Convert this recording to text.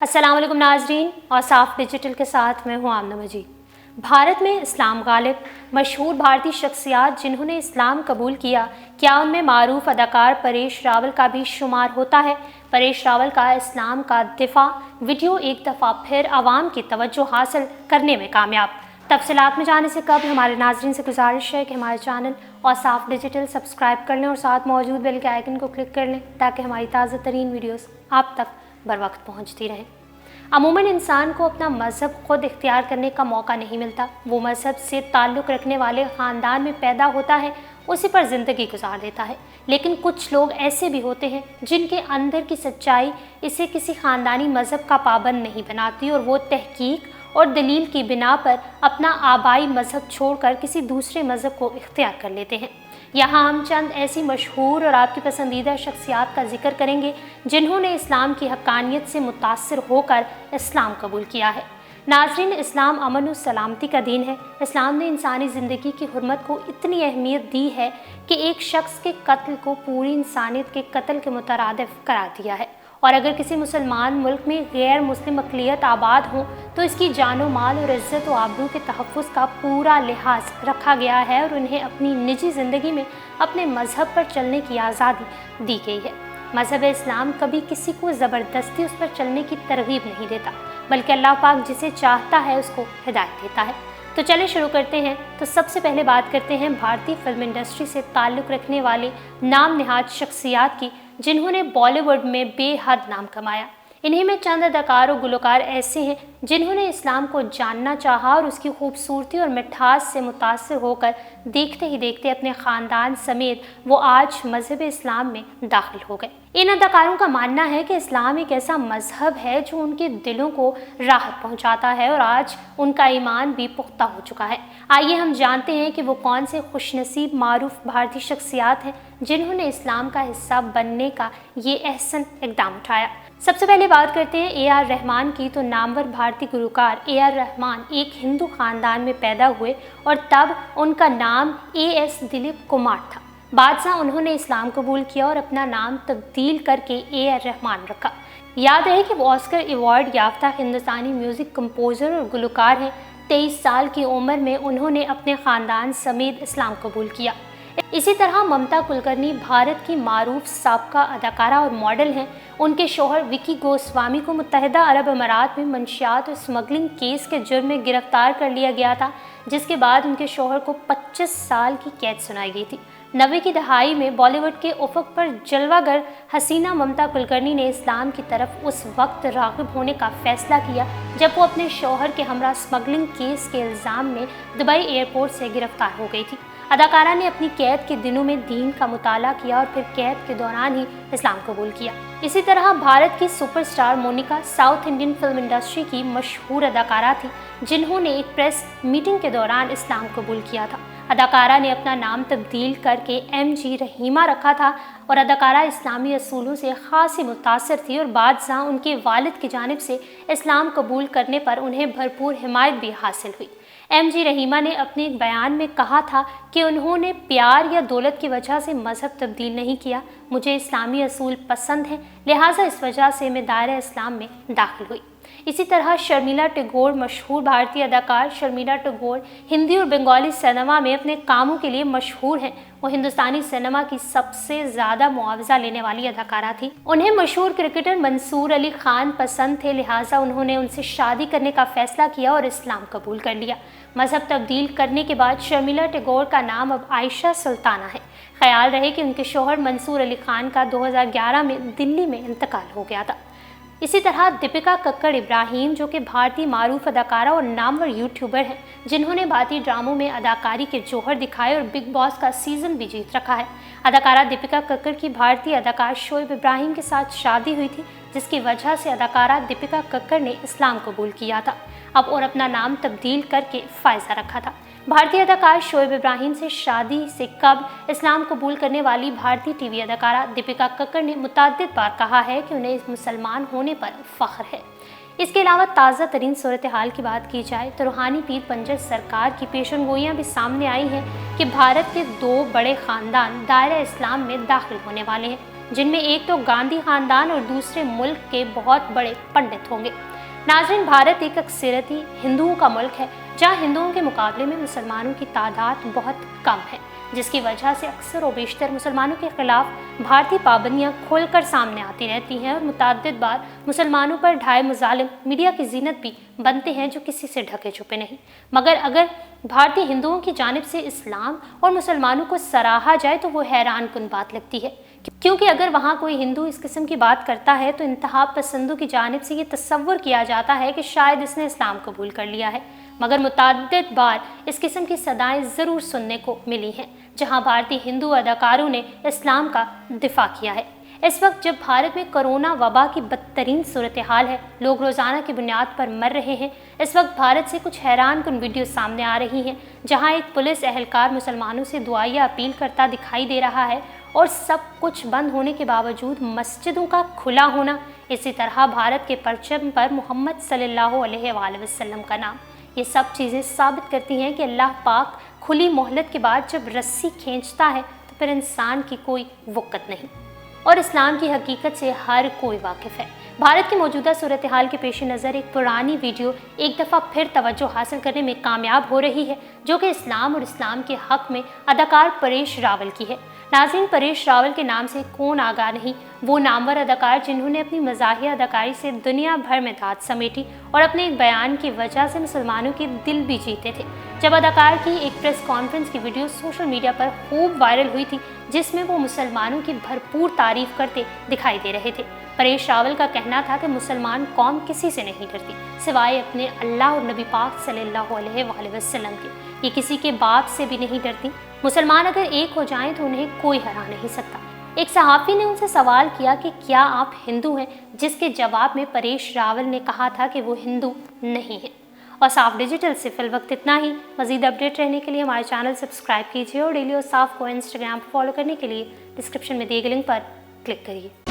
अस्सलाम वालेकुम नाजरीन, और साफ डिजिटल के साथ मैं हूँ आमना मजीद। भारत में इस्लाम गालिब मशहूर भारतीय शख्सियात जिन्होंने इस्लाम कबूल किया, क्या उनमें मारूफ अदाकार परेश रावल का भी शुमार होता है? परेश रावल का इस्लाम का दिफा वीडियो एक दफ़ा फिर आवाम की तवज्जो हासिल करने में कामयाब। तफसीलात में जाने से कबल हमारे नाजरीन से गुजारिश है कि हमारे चैनल और साफ डिजिटल सब्सक्राइब कर लें और साथ मौजूद बेल के आइकन को क्लिक कर लें ताकि हमारी ताज़ा तरीन वीडियोस आप तक बर वक्त पहुँचती रहें। अमूमन इंसान को अपना मज़हब खुद इख्तियार करने का मौका नहीं मिलता। वो मज़हब से ताल्लुक़ रखने वाले ख़ानदान में पैदा होता है, उसी पर ज़िंदगी गुजार देता है। लेकिन कुछ लोग ऐसे भी होते हैं जिनके अंदर की सच्चाई इसे किसी ख़ानदानी मज़हब का पाबंद नहीं बनाती और वो तहकीक और दलील की बिना पर अपना आबाई मज़हब छोड़कर किसी दूसरे मज़हब को इख्तियार कर लेते हैं। यहाँ हम चंद ऐसी मशहूर और आपकी पसंदीदा शख्सियात का जिक्र करेंगे जिन्होंने इस्लाम की हक़ानियत से मुतासिर होकर इस्लाम कबूल किया है। नाज़रीन, इस्लाम अमन और सलामती का दीन है। इस्लाम ने इंसानी ज़िंदगी की हुर्मत को इतनी अहमियत दी है कि एक शख्स के कत्ल को पूरी इंसानियत के कत्ल के मुतरादिफ करार दिया है। और अगर किसी मुसलमान मुल्क में गैर मुस्लिम अक़लियत आबाद हों तो इसकी जानो माल और इज़्ज़त व आबरू के तहफ़्फ़ुज़ का पूरा लिहाज रखा गया है और उन्हें अपनी निजी ज़िंदगी में अपने मज़हब पर चलने की आज़ादी दी गई है। मज़हब इस्लाम कभी किसी को ज़बरदस्ती उस पर चलने की तरग़ीब नहीं देता, बल्कि अल्लाह पाक जिसे चाहता है उसको हिदायत देता है। तो चलें शुरू करते हैं। तो सबसे पहले बात करते हैं भारतीय फ़िल्म इंडस्ट्री से ताल्लुक़ रखने वाले नाम नहाद शख्सियात की जिन्होंने बॉलीवुड में बेहद नाम कमाया। इन्हीं में चंद अदाकार और गुलकार ऐसे हैं जिन्होंने इस्लाम को जानना चाहा और उसकी खूबसूरती और मिठास से मुतासिर होकर देखते ही देखते अपने ख़ानदान समेत वो आज मज़हब इस्लाम में दाखिल हो गए। इन अदाकारों का मानना है कि इस्लाम एक ऐसा मज़हब है जो उनके दिलों को राहत पहुंचाता है और आज उनका ईमान भी पुख्ता हो चुका है। आइए हम जानते हैं कि वो कौन से खुशनसीब मारूफ भारतीय शख्सियात हैं जिन्होंने इस्लाम का हिस्सा बनने का ये अहसन इक़दाम उठाया। सबसे पहले बात करते हैं ए आर रहमान की। तो नामवर भारतीय गुलकार ए आर रहमान एक हिंदू ख़ानदान में पैदा हुए और तब उनका नाम ए.एस. दिलीप कुमार था। बादशाह उन्होंने इस्लाम कबूल किया और अपना नाम तब्दील करके ए आर रहमान रखा। याद रहे कि वो ऑस्कर अवार्ड याफ्ता हिंदुस्तानी म्यूज़िक कंपोज़र और गुलकार हैं। 23 साल की उम्र में उन्होंने अपने ख़ानदान समेत इस्लाम कबूल किया। इसी तरह ममता कुलकर्णी भारत की मारूफ साबका अदाकारा और मॉडल हैं। उनके शौहर विकी गोस्वामी को मुत्तहिदा अरब अमारात में मंशियात और स्मगलिंग केस के जुर्म में गिरफ्तार कर लिया गया था, जिसके बाद उनके शौहर को 25 साल की कैद सुनाई गई थी। 90 की दहाई में बॉलीवुड के उफ़क़ पर जलवागर हसीना ममता कुलकर्णी ने इस्लाम की तरफ उस वक्त राग़िब होने का फ़ैसला किया जब वो अपने शौहर के हमरा स्मगलिंग केस के इल्ज़ाम में दुबई एयरपोर्ट से गिरफ्तार हो गई थी। अदाकारा ने अपनी कैद के दिनों में दीन का मुताला किया और फिर कैद के दौरान ही इस्लाम कबूल किया। इसी तरह भारत की superstar Monica South Indian film industry की मशहूर अदाकारा थी जिन्होंने एक प्रेस मीटिंग के दौरान इस्लाम कबूल किया था। अदाकारा ने अपना नाम तब्दील करके MG रहीमा रखा था और अदाकारा इस्लामी असूलों से ख़ासी मुतासिर थी और बादशाह उनके वालिद की जानिब से इस्लाम कबूल करने पर उन्हें भरपूर हिमायत भी हासिल हुई। MG रहीमा ने अपने एक बयान में कहा था कि उन्होंने प्यार या दौलत की वजह से मज़हब तब्दील नहीं किया। मुझे इस्लामी असूल पसंद हैं, लिहाजा इस वजह से मैं दायरा इस्लाम में दाखिल हुई। इसी तरह शर्मिला टैगोर, मशहूर भारतीय अदाकार शर्मिला टैगोर हिंदी और बंगाली सिनेमा में अपने कामों के लिए मशहूर हैं। वो हिंदुस्तानी सिनेमा की सबसे ज़्यादा मुआवजा लेने वाली अदाकारा थी। उन्हें मशहूर क्रिकेटर मंसूर अली खान पसंद थे, लिहाजा उन्होंने उनसे शादी करने का फ़ैसला किया और इस्लाम कबूल कर लिया। मज़हब तब्दील करने के बाद शर्मिला टैगोर का नाम अब आयशा सुल्ताना है। ख्याल रहे कि उनके शौहर मंसूर अली खान का 2011 में दिल्ली में इंतकाल हो गया था। इसी तरह दीपिका कक्कड़ इब्राहिम, जो कि भारतीय मारूफ अदाकारा और नामवर यूट्यूबर हैं, जिन्होंने भारतीय ड्रामों में अदाकारी के जौहर दिखाए और बिग बॉस का सीज़न भी जीत रखा है। अदाकारा दीपिका कक्कड़ की भारतीय अदाकार शोएब इब्राहिम के साथ शादी हुई थी, जिसकी वजह से अदाकारा दीपिका कक्कड़ ने इस्लाम कबूल किया था अब और अपना नाम तब्दील करके फ़ायज़ा रखा था। भारतीय अदाकार शोएब इब्राहिम से शादी से कबल इस्लाम कबूल करने वाली भारतीय टीवी अदाकारा दीपिका कक्कड़ ने मुतअद्दिद बार कहा है कि उन्हें मुसलमान होने पर फ़ख्र है। इसके अलावा ताज़ा तरीन सूरत हाल की बात की जाए तो रूहानी पीर पंजर सरकार की पेशनगोइयाँ भी सामने आई हैं कि भारत के 2 बड़े ख़ानदान दायरा इस्लाम में दाखिल होने वाले हैं। जिनमें एक तो गांधी खानदान और दूसरे मुल्क के बहुत बड़े पंडित होंगे। नाज़रीन, भारत एक अक्सरियती हिंदुओं का मुल्क है, जहाँ हिंदुओं के मुकाबले में मुसलमानों की तादाद बहुत कम है, जिसकी वजह से अक्सर और बेशतर मुसलमानों के खिलाफ भारतीय पाबंदियां खोलकर सामने आती रहती हैं और मुतअद्दिद बार मुसलमानों पर ढाए मुजालिम मीडिया की जीनत भी बनते हैं, जो किसी से ढके छुपे नहीं। मगर अगर भारतीय हिंदुओं की जानिब से इस्लाम और मुसलमानों को सराहा जाए तो वो हैरान कुन बात लगती है, क्योंकि अगर वहाँ कोई हिंदू इस किस्म की बात करता है तो इंतहा पसंदों की जानिब से ये तस्वुर किया जाता है कि शायद इसने इस्लाम कबूल कर लिया है। मगर मुतअद्दिद बार इस किस्म की सदाएं ज़रूर सुनने को मिली हैं, जहां भारतीय हिंदू अदाकारों ने इस्लाम का दिफा किया है। इस वक्त जब भारत में कोरोना वबा की बदतरीन सूरत हाल है, लोग रोज़ाना की बुनियाद पर मर रहे हैं, इस वक्त भारत से कुछ हैरान कुन वीडियो सामने आ रही हैं, जहां एक पुलिस एहलकार मुसलमानों से दुआया अपील करता दिखाई दे रहा है और सब कुछ बंद होने के बावजूद मस्जिदों का खुला होना। इसी तरह भारत के परचम पर मोहम्मद सल्लल्लाहु अलैहि वसल्लम का नाम। ये सब चीज़ें साबित करती हैं कि अल्लाह पाक खुली मोहलत के बाद जब रस्सी खींचता है तो फिर इंसान की कोई वक़्त नहीं, और इस्लाम की हकीकत से हर कोई वाकिफ़ है। भारत की मौजूदा सूरत हाल के पेश नज़र एक पुरानी वीडियो एक दफ़ा फिर तवज्जो हासिल करने में कामयाब हो रही है, जो कि इस्लाम और इस्लाम के हक़ में अदाकार परेश रावल की है। नाज़रीन, परेश रावल के नाम से कौन आगाह नहीं, वो नामवर अदाकार जिन्होंने अपनी मज़ाहिया अदाकारी से दुनिया भर में दाद समेटी और अपने एक बयान की वजह से मुसलमानों के दिल भी जीते थे। जब अदाकार की एक प्रेस कॉन्फ्रेंस की वीडियो सोशल मीडिया पर खूब वायरल हुई थी, जिसमें वो मुसलमानों की भरपूर तारीफ करते दिखाई दे रहे थे। परेश रावल का कहना था कि मुसलमान कौम किसी से नहीं डरती सिवाय अपने अल्लाह और नबी पाक सल्लल्लाहु अलैहि वसल्लम के। ये किसी के बाप से भी नहीं डरती। मुसलमान अगर एक हो जाएं तो उन्हें कोई हरा नहीं सकता। एक सहाफ़ी ने उनसे सवाल किया कि क्या आप हिंदू हैं, जिसके जवाब में परेश रावल ने कहा था कि वो हिंदू नहीं है। और साफ डिजिटल से फिल वक्त इतना ही। मज़ीद अपडेट रहने के लिए हमारे चैनल सब्सक्राइब कीजिए और डेली और साफ को इंस्टाग्राम पर फॉलो करने के लिए डिस्क्रिप्शन में दिए गए लिंक पर क्लिक करिए।